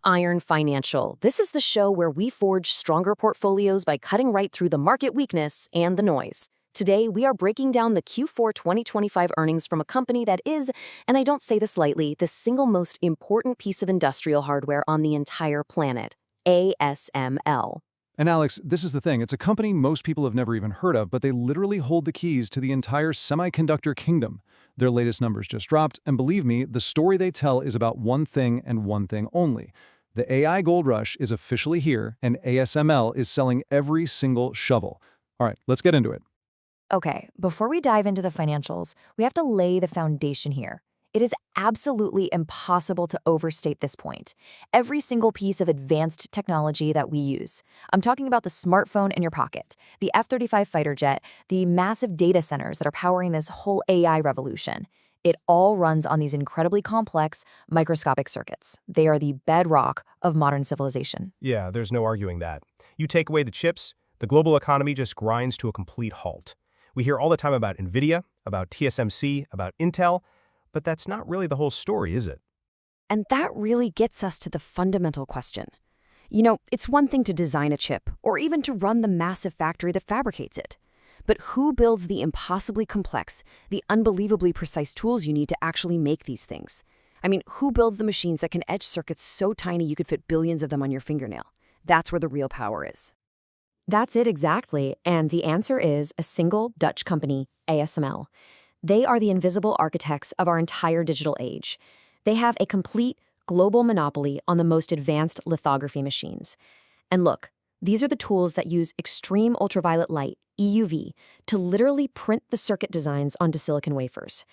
Iron Financial. This is the show where we forge stronger portfolios by cutting right through the market weakness and the noise. Today, we are breaking down the Q4 2025 earnings from a company that is, and I don't say this lightly, the single most important piece of industrial hardware on the entire planet, ASML. And Alex, this is the thing. It's a company most people have never even heard of, but they literally hold the keys to the entire semiconductor kingdom. Their latest numbers just dropped, and believe me, the story they tell is about one thing and one thing only. The AI gold rush is officially here, and ASML is selling every single shovel. All right, let's get into it. Okay, before we dive into the financials, we have to lay the foundation here. It is absolutely impossible to overstate this point. Every single piece of advanced technology that we use, I'm talking about the smartphone in your pocket, the F-35 fighter jet, the massive data centers that are powering this whole AI revolution. It all runs on these incredibly complex, microscopic circuits. They are the bedrock of modern civilization. Yeah, there's no arguing that. You take away the chips, the global economy just grinds to a complete halt. We hear all the time about NVIDIA, about TSMC, about Intel, but that's not really the whole story, is it? And that really gets us to the fundamental question. You know, it's one thing to design a chip, or even to run the massive factory that fabricates it. But who builds the impossibly complex, the unbelievably precise tools you need to actually make these things? I mean, who builds the machines that can etch circuits so tiny you could fit billions of them on your fingernail? That's where the real power is. That's it exactly, and the answer is a single Dutch company, ASML. They are the invisible architects of our entire digital age. They have a complete global monopoly on the most advanced lithography machines. And look, these are the tools that use extreme ultraviolet light, EUV, to literally print the circuit designs onto silicon wafers.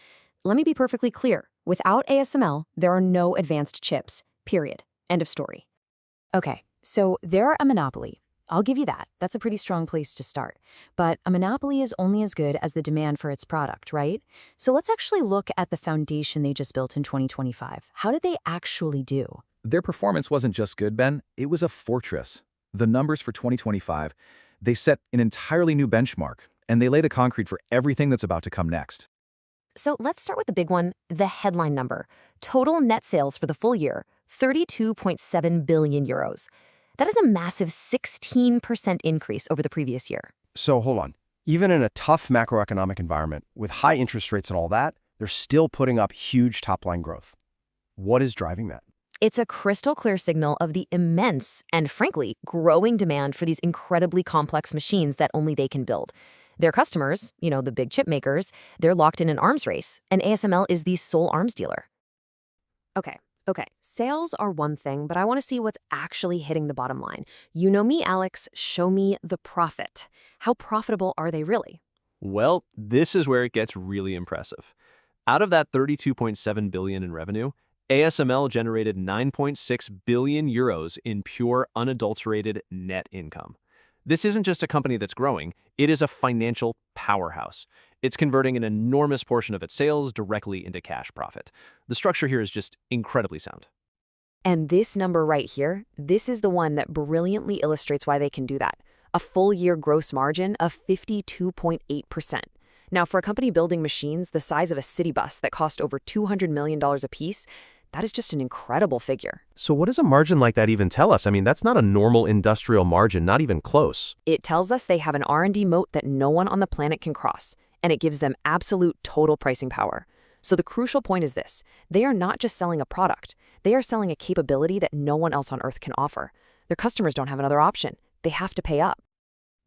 Let me be perfectly clear. Without ASML, there are no advanced chips, period. End of story. Okay, so they're a monopoly. I'll give you that. That's a pretty strong place to start. But a monopoly is only as good as the demand for its product, right? So let's actually look at the foundation they just built in 2025. How did they actually do? Their performance wasn't just good, Ben. It was a fortress. The numbers for 2025, they set an entirely new benchmark, and they lay the concrete for everything that's about to come next. So let's start with the big one, the headline number. Total net sales for the full year, 32.7 billion euros. That is a massive 16% increase over the previous year. So hold on. Even in a tough macroeconomic environment, with high interest rates and all that, they're still putting up huge top-line growth. What is driving that? It's a crystal clear signal of the immense and, frankly, growing demand for these incredibly complex machines that only they can build. Their customers, the big chip makers, they're locked in an arms race, and ASML is the sole arms dealer. Okay, sales are one thing, but I want to see what's actually hitting the bottom line. You know me, Alex, show me the profit. How profitable are they really? Well, this is where it gets really impressive. Out of that 32.7 billion in revenue, ASML generated 9.6 billion euros in pure, unadulterated net income. This isn't just a company that's growing, it is a financial powerhouse. It's converting an enormous portion of its sales directly into cash profit. The structure here is just incredibly sound. And this number right here, this is the one that brilliantly illustrates why they can do that. A full-year gross margin of 52.8%. Now, for a company building machines the size of a city bus that cost over $200 million apiece, that is just an incredible figure. So what does a margin like that even tell us? I mean, that's not a normal industrial margin, not even close. It tells us they have an R&D moat that no one on the planet can cross, and it gives them absolute total pricing power. So the crucial point is this. They are not just selling a product. They are selling a capability that no one else on Earth can offer. Their customers don't have another option. They have to pay up.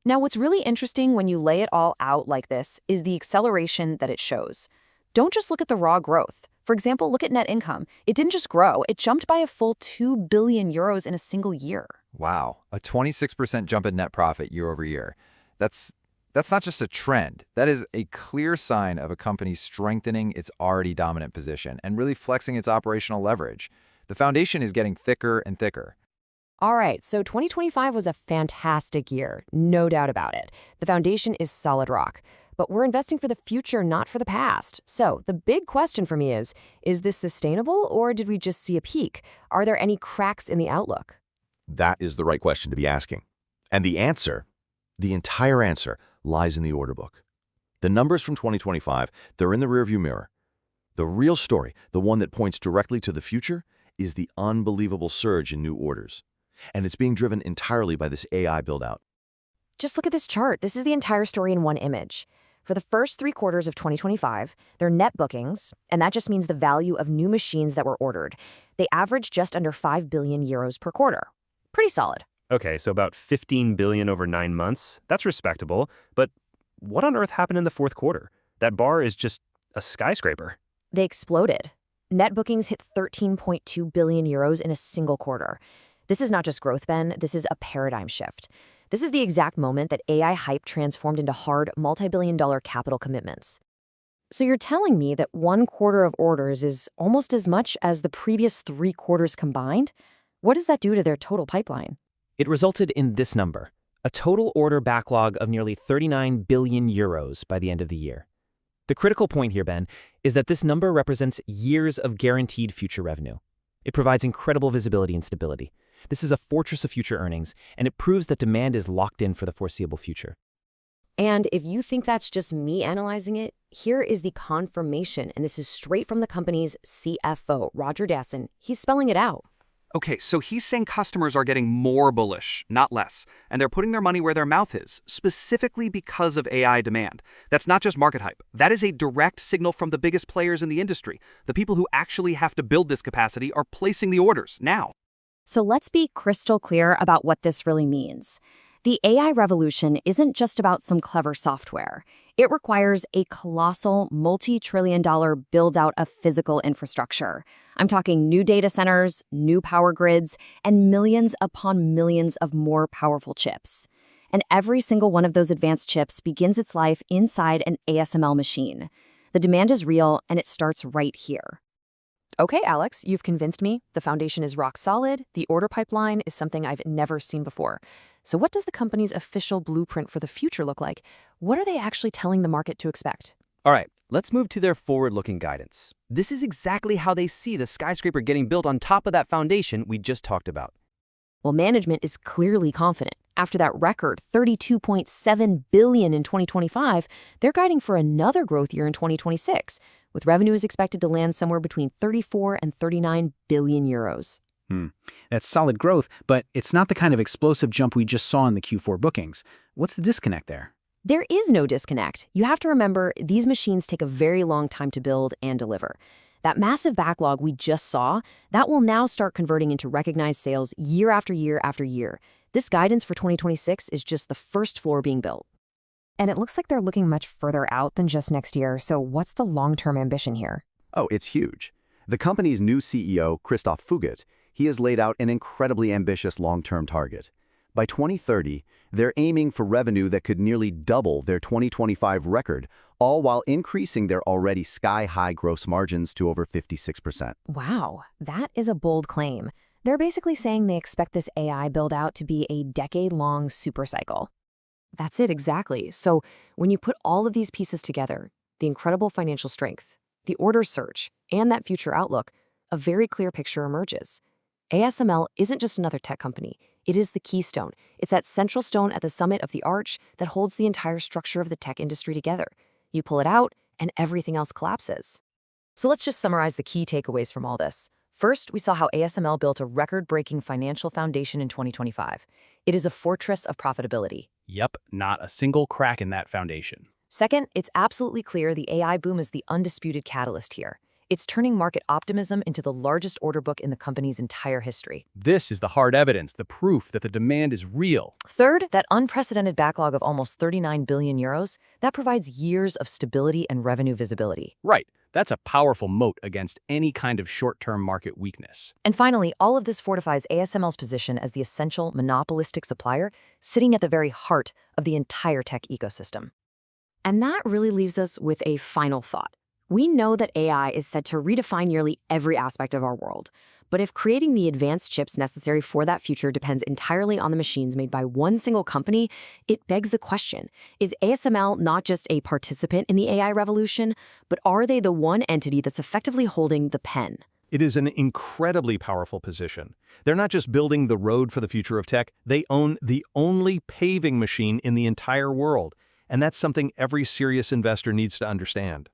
Now, what's really interesting when you lay it all out like this is the acceleration that it shows. Don't just look at the raw growth. For example, look at net income. It didn't just grow, it jumped by a full 2 billion euros in a single year. Wow, a 26% jump in net profit year over year. That's not just a trend. That is a clear sign of a company strengthening its already dominant position and really flexing its operational leverage. The foundation is getting thicker and thicker. All right, so 2025 was a fantastic year, no doubt about it. The foundation is solid rock. But we're investing for the future, not for the past. So the big question for me is this sustainable or did we just see a peak? Are there any cracks in the outlook? That is the right question to be asking. And the answer, the entire answer, lies in the order book. The numbers from 2025, they're in the rearview mirror. The real story, the one that points directly to the future, is the unbelievable surge in new orders. And it's being driven entirely by this AI build-out. Just look at this chart. This is the entire story in one image. For the first 3 quarters of 2025, their net bookings, and that just means the value of new machines that were ordered, they averaged just under 5 billion euros per quarter. Pretty solid. Okay, so about 15 billion over 9 months. That's respectable. But what on earth happened in the fourth quarter? That bar is just a skyscraper. They exploded. Net bookings hit 13.2 billion euros in a single quarter. This is not just growth, Ben. This is a paradigm shift. This is the exact moment that AI hype transformed into hard, multi-billion-dollar capital commitments. So you're telling me that 1 quarter of orders is almost as much as the previous 3 quarters combined? What does that do to their total pipeline? It resulted in this number, a total order backlog of nearly 39 billion euros by the end of the year. The critical point here, Ben, is that this number represents years of guaranteed future revenue. It provides incredible visibility and stability. This is a fortress of future earnings, and it proves that demand is locked in for the foreseeable future. And if you think that's just me analyzing it, here is the confirmation, and this is straight from the company's CFO, Roger Dassin. He's spelling it out. Okay, so he's saying customers are getting more bullish, not less, and they're putting their money where their mouth is, specifically because of AI demand. That's not just market hype. That is a direct signal from the biggest players in the industry. The people who actually have to build this capacity are placing the orders now. So let's be crystal clear about what this really means. The AI revolution isn't just about some clever software. It requires a colossal, multi-trillion-dollar build-out of physical infrastructure. I'm talking new data centers, new power grids, and millions upon millions of more powerful chips. And every single one of those advanced chips begins its life inside an ASML machine. The demand is real, and it starts right here. Okay, Alex, you've convinced me. The foundation is rock solid. The order pipeline is something I've never seen before. So what does the company's official blueprint for the future look like? What are they actually telling the market to expect? All right, let's move to their forward-looking guidance. This is exactly how they see the skyscraper getting built on top of that foundation we just talked about. Well, management is clearly confident. After that record, $32.7 billion in 2025, they're guiding for another growth year in 2026, with revenues expected to land somewhere between 34 and 39 billion euros. That's solid growth, but it's not the kind of explosive jump we just saw in the Q4 bookings. What's the disconnect there? There is no disconnect. You have to remember, these machines take a very long time to build and deliver. That massive backlog we just saw, that will now start converting into recognized sales year after year after year. This guidance for 2026 is just the first floor being built. And it looks like they're looking much further out than just next year, so what's the long-term ambition here? Oh, it's huge. The company's new CEO, Christoph Fugit, he has laid out an incredibly ambitious long-term target. By 2030, they're aiming for revenue that could nearly double their 2025 record, all while increasing their already sky-high gross margins to over 56%. Wow, that is a bold claim. They're basically saying they expect this AI build-out to be a decade-long supercycle. That's it, exactly. So when you put all of these pieces together, the incredible financial strength, the order surge, and that future outlook, a very clear picture emerges. ASML isn't just another tech company. It is the keystone. It's that central stone at the summit of the arch that holds the entire structure of the tech industry together. You pull it out, and everything else collapses. So let's just summarize the key takeaways from all this. First, we saw how ASML built a record-breaking financial foundation in 2025. It is a fortress of profitability. Yep, not a single crack in that foundation. Second, it's absolutely clear the AI boom is the undisputed catalyst here. It's turning market optimism into the largest order book in the company's entire history. This is the hard evidence, the proof that the demand is real. Third, that unprecedented backlog of almost 39 billion euros, that provides years of stability and revenue visibility. Right. That's a powerful moat against any kind of short-term market weakness. And finally, all of this fortifies ASML's position as the essential monopolistic supplier, sitting at the very heart of the entire tech ecosystem. And that really leaves us with a final thought. We know that AI is set to redefine nearly every aspect of our world. But if creating the advanced chips necessary for that future depends entirely on the machines made by one single company, it begs the question, is ASML not just a participant in the AI revolution, but are they the one entity that's effectively holding the pen? It is an incredibly powerful position. They're not just building the road for the future of tech, they own the only paving machine in the entire world. And that's something every serious investor needs to understand.